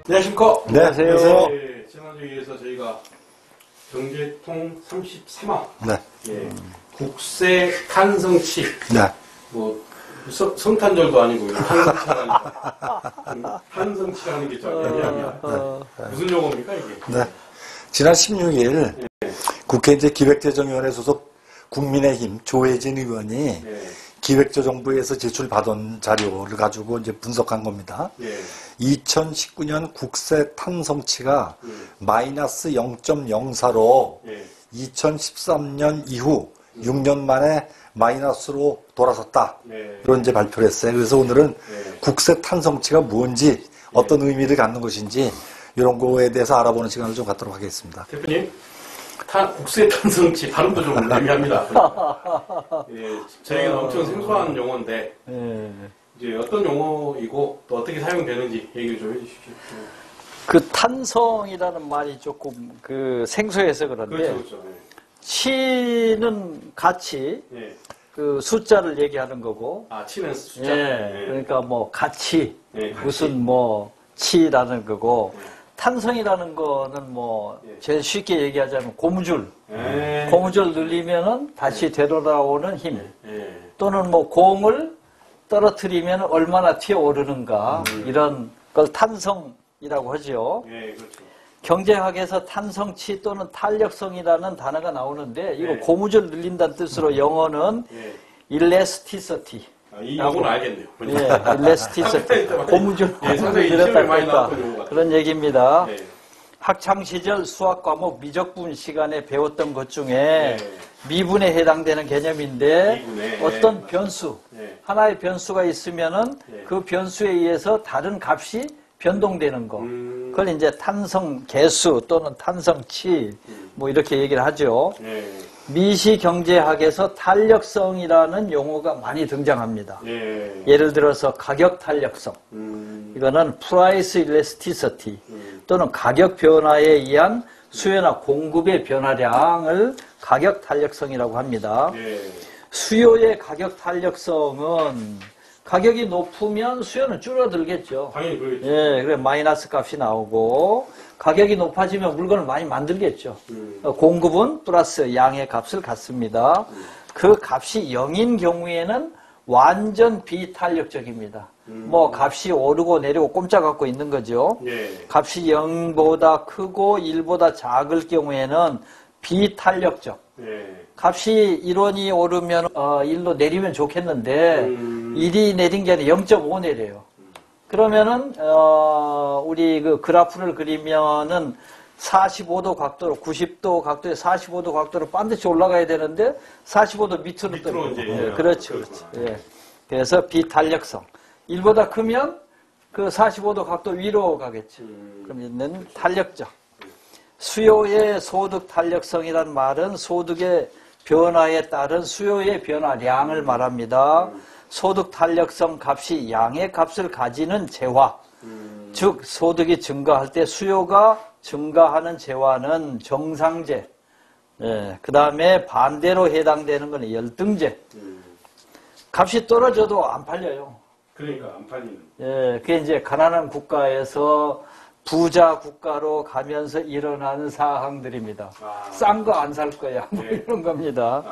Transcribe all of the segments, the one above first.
안녕하십니까. 네, 안녕하세요. 네, 지난주에서 저희가 경제통 33화. 네. 예, 국세 탄성치. 네. 뭐, 성탄절도 아니고, 탄성치가 아니고. 탄성치라는 게 좀 애매합니다. 무슨 용어입니까, 이게? 네. 지난 16일 국회 이제 기획재정위원회 소속 국민의힘 조혜진 의원이 기획재정부에서 제출받은 자료를 가지고 이제 분석한 겁니다. 2019년 국세 탄성치가 마이너스 0.04로 2013년 이후 6년 만에 마이너스로 돌아섰다. 이런 이제 발표를 했어요. 그래서 오늘은 국세 탄성치가 뭔지 어떤 의미를 갖는 것인지 이런 거에 대해서 알아보는 시간을 좀 갖도록 하겠습니다. 대표님, 국세 탄성치 발음도 좀 애매합니다. 예, 저에게는 엄청 생소한 용어인데 이제 어떤 용어이고 또 어떻게 사용되는지 얘기를 좀 해주십시오. 그 탄성이라는 말이 조금 생소해서 그런데 그렇죠. 치는 가치, 그 숫자를 얘기하는 거고, 치는 숫자. 그러니까 뭐 가치, 가치. 무슨 뭐 치라는 거고. 탄성이라는 거는 뭐 제일 쉽게 얘기하자면 고무줄. 고무줄 늘리면은 다시 되돌아오는 힘. 또는 뭐 공을 떨어뜨리면 얼마나 튀어오르는가. 이런 걸 탄성이라고 하죠. 그렇죠. 경제학에서 탄성치 또는 탄력성이라는 단어가 나오는데 이거 고무줄 늘린다는 뜻으로 영어는 elasticity. 이 용어는 알겠네요. elasticity. 고무줄 늘렸다 뺐다. 그런 얘기입니다. 학창시절 수학 과목 미적분 시간에 배웠던 것 중에 미분에 해당되는 개념인데 어떤 변수, 하나의 변수가 있으면은 그 변수에 의해서 다른 값이 변동되는 거. 그걸 이제 탄성 계수 또는 탄성치 뭐 이렇게 얘기를 하죠. 미시 경제학에서 탄력성이라는 용어가 많이 등장합니다. 예를 들어서 가격 탄력성. 이거는 price elasticity 또는 가격 변화에 의한 수요나 공급의 변화량을 가격 탄력성이라고 합니다. 수요의 가격 탄력성은 가격이 높으면 수요는 줄어들겠죠. 당연히 그러겠죠. 그래 마이너스 값이 나오고 가격이 높아지면 물건을 많이 만들겠죠. 공급은 플러스 양의 값을 갖습니다. 그 값이 0인 경우에는 완전 비탄력적입니다. 뭐 값이 오르고 내리고 꼼짝않고 있는 거죠. 값이 0보다 크고 1보다 작을 경우에는 비탄력적. 값이 1원이 오르면 1로 내리면 좋겠는데 1이 내린 게 아니라 0.5 내려요. 그러면은 우리 그 그래프를 그리면은 45도 각도로 90도 각도에 45도 각도로 반드시 올라가야 되는데 45도 밑으로 떨어져요. 그렇죠. 그래서 비탄력성. 1보다 크면 그 45도 각도 위로 가겠죠. 그러면 탄력적. 수요의 소득 탄력성이란 말은 소득의 변화에 따른 수요의 변화량을 말합니다. 소득 탄력성 값이 양의 값을 가지는 재화. 즉 소득이 증가할 때 수요가 증가하는 재화는 정상재. 그 다음에 반대로 해당되는 것은 열등재. 값이 떨어져도 안 팔려요. 그러니까 안 팔리는. 그게 이제 가난한 국가에서 부자 국가로 가면서 일어나는 사항들입니다. 싼 거 안 살 거야. 뭐 이런 겁니다.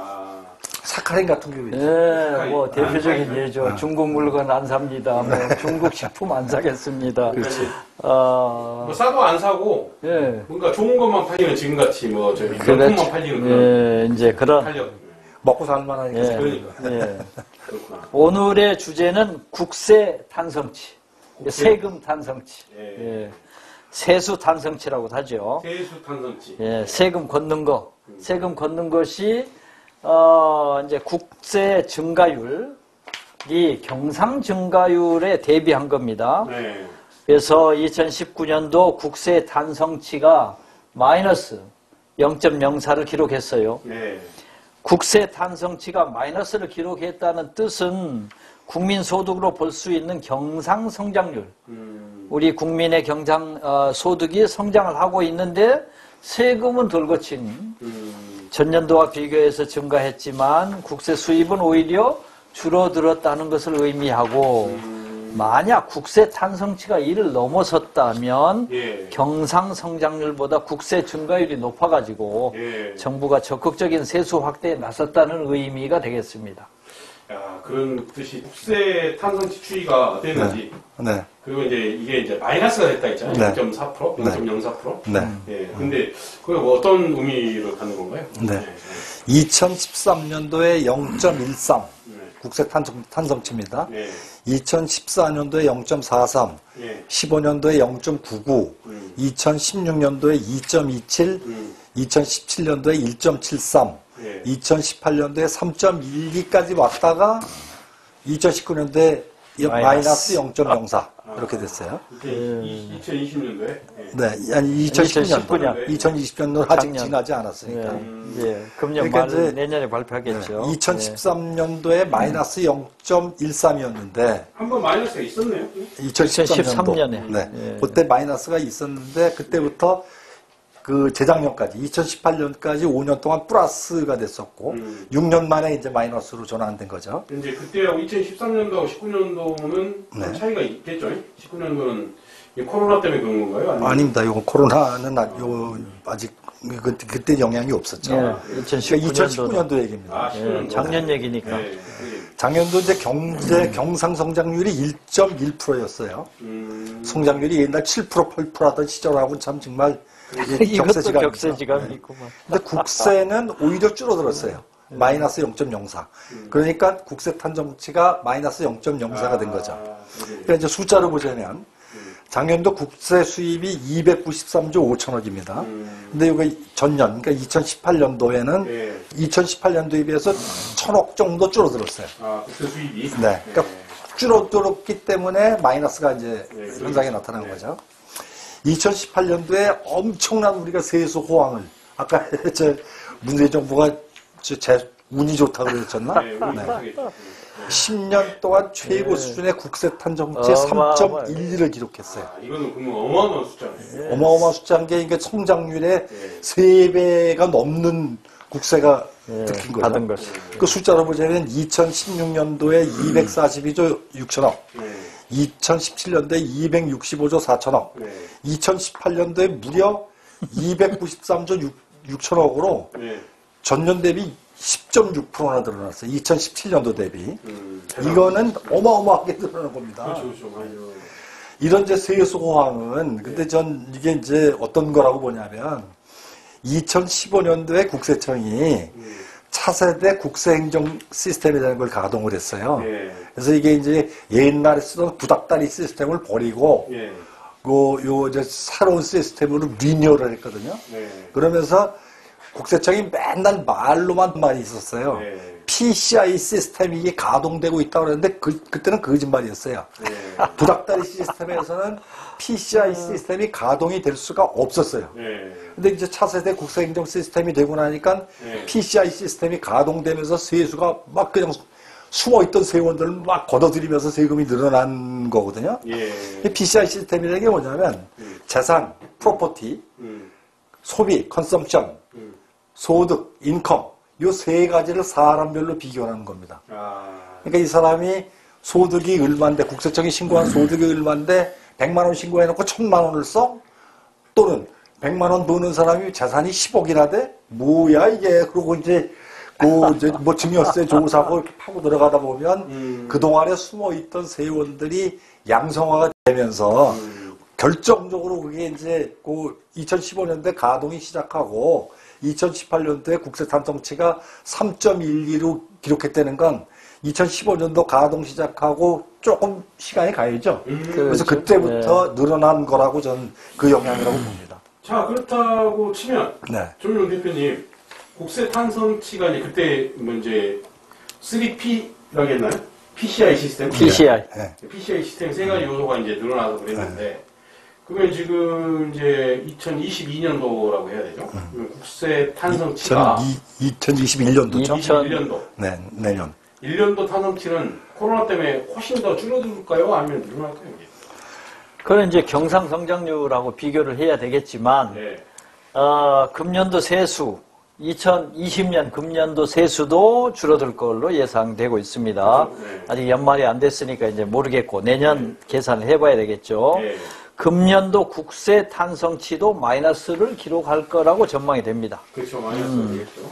사카린 같은 경우 뭐 대표적인 예죠. 중국 물건 안 삽니다. 뭐 중국 식품 안 사겠습니다. 그렇지. 뭐 싸도 안 사고 뭔가 좋은 것만 팔리는 지금같이 뭐 저기 명품만 팔리는 그런 이제 그런 탄력. 먹고 살만하니까. 그러니까. 오늘의 주제는 국세 탄성치, 세금 탄성치, 세수 탄성치라고 하죠. 세수 탄성치. 세금 걷는 거, 세금 걷는 것이 이제 국세 증가율이 경상 증가율에 대비한 겁니다. 그래서 2019년도 국세 탄성치가 마이너스 0.04를 기록했어요. 국세 탄성치가 마이너스를 기록했다는 뜻은 국민소득으로 볼 수 있는 경상성장률. 우리 국민의 소득이 성장을 하고 있는데 세금은 덜 거친 전년도와 비교해서 증가했지만 국세 수입은 오히려 줄어들었다는 것을 의미하고 만약 국세 탄성치가 이를 넘어섰다면 예. 경상 성장률보다 국세 증가율이 높아가지고 예. 정부가 적극적인 세수 확대에 나섰다는 의미가 되겠습니다. 야, 그런 뜻이 국세 탄성치 추이가 어땠는지. 네. 그리고 이게 이제 마이너스가 됐다 했잖아요. 네. 0.4%, 0.04%. 네. 예. 근데 그게 뭐 어떤 의미를 갖는 건가요? 네. 2013년도에 0.13 국세 탄성치입니다. 예. 2014년도에 0.43, 예. 15년도에 0.99, 2016년도에 2.27, 2017년도에 1.73, 예. 2018년도에 3.12까지 왔다가 2019년도에 마이너스 0.04 이렇게 됐어요. 2020년도에? 네, 아니 2019년, 2020년도 아직 작년. 지나지 않았으니까. 예, 금년 그러니까 말 이제 내년에 발표하겠죠. 2013년도에 마이너스 0.13이었는데 한 번 마이너스가 있었네요. 2013년도 2013년에. 네, 예. 그때 마이너스가 있었는데 그때부터 그 재작년까지 2018년까지 5년 동안 플러스가 됐었고 6년 만에 이제 마이너스로 전환된 거죠. 이제 그때하고 2013년도하고 19년도는 네. 차이가 있겠죠. 19년도는 코로나 때문에 그런 건가요? 아닙니다. 이거 코로나는 아직 그때 영향이 없었죠. 예, 그러니까 2019년도 얘기입니다. 아, 19년도. 작년 얘기니까. 네. 작년도 이제 경상 성장률이 1.1%였어요. 성장률이 옛날 7% 8% 하던 시절하고는 참 정말 이것도 격세지감이구만. 근데 국세는 오히려 줄어들었어요. 마이너스 0.04. 그러니까 국세 탄정치가 마이너스 0.04가 된 거죠. 그러니까 이제 숫자로 보자면 작년도 국세 수입이 293조 5천억입니다. 근데 이거 전년, 그러니까 2018년도에는 네. 2018년도에 비해서 1,000억 정도 줄어들었어요. 아, 국세 수입이? 네. 그러니까 줄어들었기 때문에 마이너스가 이제 네, 현상이 나타난 거죠. 2018년도에 엄청난 우리가 세수 호황을 아까 저 문재인 정부가 제 운이 좋다고 그랬었나? 네, 우리 네. 10년 동안 최고 수준의 국세 탄정치 3.12를 기록했어요. 아, 이거는 그러면 어마어마한 숫자네요. 어마어마한 숫자인 게 이게 성장률의 3배가 넘는 국세가 들킨 거죠. 받은 것. 그 숫자로 보자면 2016년도에 242조 6천억, 2017년도에 265조 4천억, 2018년도에 무려 293조 6천억으로 네. 전년 대비 10.6%나 늘어났어요. 2017년도 대비. 대단하다. 이거는 어마어마하게 늘어난 겁니다. 그렇죠, 맞아요. 이런 이제 세수 호황은 근데 전 이게 이제 어떤 거라고 보냐면 2015년도에 국세청이 차세대 국세행정 시스템이라는 걸 가동을 했어요. 예. 그래서 이게 이제 옛날에 쓰던 구닥다리 시스템을 버리고 예. 요 이제 새로운 시스템으로 리뉴얼을 했거든요. 네. 그러면서 국세청이 맨날 말로만 많이 있었어요. 네. PCI 시스템이 이게 가동되고 있다고 그랬는데 그때는 거짓말이었어요. 네. 구닥다리 시스템에서는 PCI 시스템이 가동이 될 수가 없었어요. 네. 근데 이제 차세대 국세행정 시스템이 되고 나니까 네. PCI 시스템이 가동되면서 세수가 막 그냥 숨어있던 세원들을 막 걷어들이면서 세금이 늘어난 거거든요. 예. 이 PCI 시스템이라는 게 뭐냐면 재산, 프로퍼티, 소비, 컨섬션, 소득, 인컴 이 세 가지를 사람별로 비교하는 겁니다. 아. 그러니까 이 사람이 소득이 얼마인데 국세청이 신고한 소득이 얼마인데 100만 원 신고해놓고 1000만 원을 써? 또는 100만 원 버는 사람이 재산이 10억이나 돼? 뭐야 이게? 그러고 이제 뭐 증여세 조사하고 이렇게 파고 들어가다 보면 그동안에 숨어있던 세원들이 양성화가 되면서 결정적으로 그게 이제 그 2015년도에 가동이 시작하고 2018년도에 국세 탄성치가 3.12로 기록했다는 건 2015년도 가동 시작하고 조금 시간이 가야죠. 그래서 그때부터 늘어난 거라고 저는 그 영향이라고 봅니다. 자, 그렇다고 치면 네. 조민용 대표님 국세 탄성치가 이제 그때 뭐 이제 3P라고 했나요? PCI 시스템? PCI. 네. PCI 시스템 세 가지 요소가 이제 늘어나서 그랬는데 그러면 지금 이제 2022년도라고 해야 되죠? 그러면 국세 탄성치가 2021년도죠? 2021년도 네, 내년. 1년도 탄성치는 코로나 때문에 훨씬 더 줄어들까요? 아니면 늘어날까요? 이게? 그건 이제 경상 성장률하고 비교를 해야 되겠지만, 네. 금년도 세수, 2020년 금년도 세수도 줄어들 걸로 예상되고 있습니다. 네. 아직 연말이 안 됐으니까 이제 모르겠고 내년 계산을 해봐야 되겠죠. 네. 금년도 국세 탄성치도 마이너스를 기록할 거라고 전망이 됩니다. 그렇죠. 마이너스 되겠죠.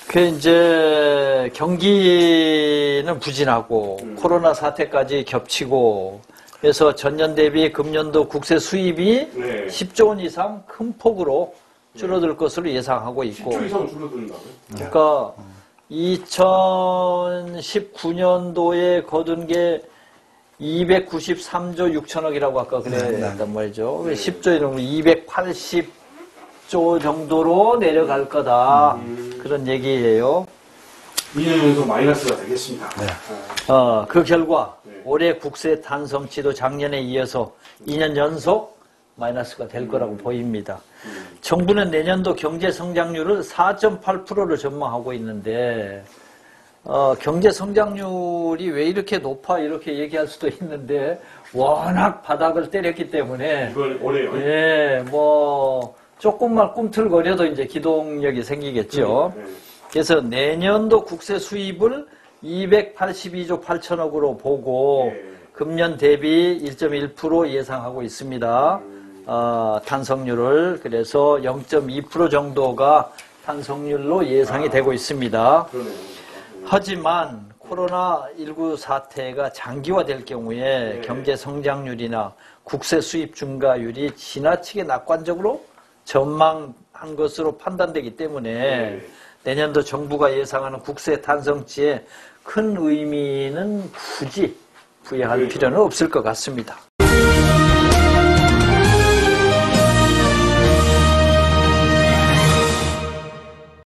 그 이제 경기는 부진하고 코로나 사태까지 겹치고 그래서 전년 대비 금년도 국세 수입이 네. 10조 원 이상 큰 폭으로 줄어들 것으로 예상하고 있고 10조 이상 줄어든다고요? 그러니까 2019년도에 거둔 게 293조 6천억이라고 아까 그랬단 말이죠. 10조 이러면 280조 정도로 내려갈 거다. 그런 얘기예요. 2년 연속 마이너스가 되겠습니다. 네. 그 결과 네. 올해 국세 탄성치도 작년에 이어서 2년 연속 마이너스가 될 거라고 보입니다. 정부는 내년도 경제 성장률을 4.8%를 전망하고 있는데 경제 성장률이 왜 이렇게 높아 이렇게 얘기할 수도 있는데 워낙 바닥을 때렸기 때문에 이걸 올해요? 예, 뭐 조금만 꿈틀거려도 이제 기동력이 생기겠죠. 네. 그래서 내년도 국세 수입을 282조 8천억으로 보고 네. 금년 대비 1.1% 예상하고 있습니다. 탄성률을 그래서 0.2% 정도가 탄성률로 예상이 되고 있습니다. 그러네요. 하지만 코로나19 사태가 장기화될 경우에 네. 경제 성장률이나 국세 수입 증가율이 지나치게 낙관적으로 전망한 것으로 판단되기 때문에 네. 내년도 정부가 예상하는 국세 탄성치에 큰 의미는 굳이 부여할 필요는 없을 것 같습니다.